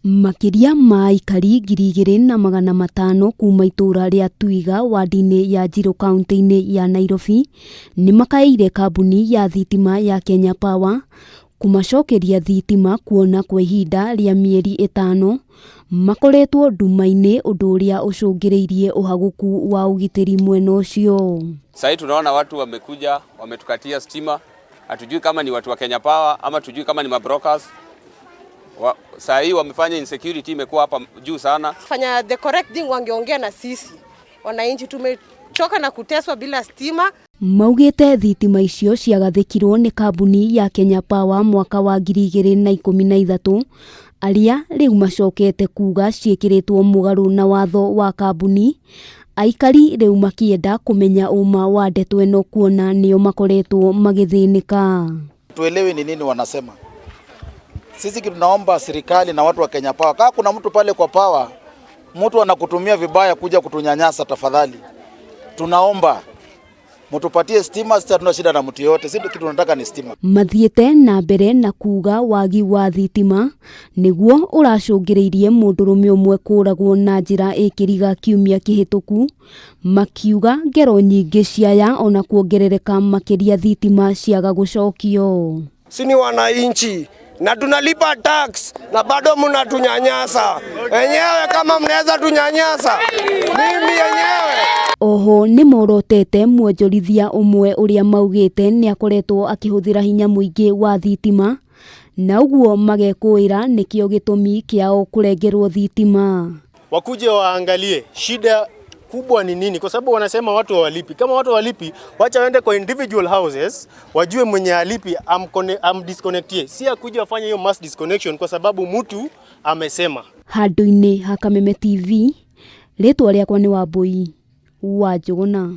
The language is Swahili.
Makiria ma aikari 2,500 kuma itura ria Twiga wadi-ini ya Njiro kaunti-ini ya Nairobi ni makaire kambuni ya thitima ya Kenya Power kumacokeria thitima kuona kwa ihinda ria mieri 5 makoretwo nduma-ini undu uria ucungiriirie uhaguku wa ugitiri mwena ucio. Sasa tunaona watu wamekuja wametukatia stima, hatujui kama ni watu wa Kenya Power ama tujui kama ni mabrokers. Saa hii wamefanya insecurity imekuwa hapa juu sana. Fanya the correct thing, wangeongea na sisi. Wananchi tumechoka na kuteswa bila stima. Maugite thitima icio ciagathikirwo ni kambuni ya Kenya Power mwaka wa 2013 aria riu macokete kuga ciekiritwo mugaru na watho wa kambuni. Aikari riu makienda kumenya uma wa ndeto eno kuona nio makoretwo magithinika. Tuelewe ni nini wanasema. Sisi tunaomba serikali na watu wa Kenya Power, kama kuna mtu pale kwa Power, mtu anakutumia vibaya kuja kutunyanyasa, tafadhali tunaomba mtupatie stima. Sisi hatuna shida na mtu yote, sisi kitu tunataka ni stima. Mathiete na mbere na kuga wagi wa thitima niguo uracungiriirie mundurume umwe kuragwo na njira ikiriga kiumia kihituku, makiuga ngero nyingi ciaya ona kuongerereka makiria thitima ciaga gucokio. Sini wananchi na tunalipa tax na bado mnatunyanyasa. Wenyewe kama mnaweza tunyanyasa, mimi yenyewe. Oho ni morotete mwonjorithia umwe uria maugite ni akoretwo akihuthira hinya muingi wa thitima, na uguo magekuira nikio gitumi kiao kurengerwo thitima. Wakuje waangalie shida kubwa ni nini, kwa sababu wanasema watu hawalipi. Kama watu hawalipi, wacha waende kwa individual houses, wajue mwenye halipi disconnectie. Si akuje afanye hiyo mass disconnection kwa sababu mtu amesema. Handu-ini ha Kameme TV, ritwa riakwa ni Wambui wa Njuguna.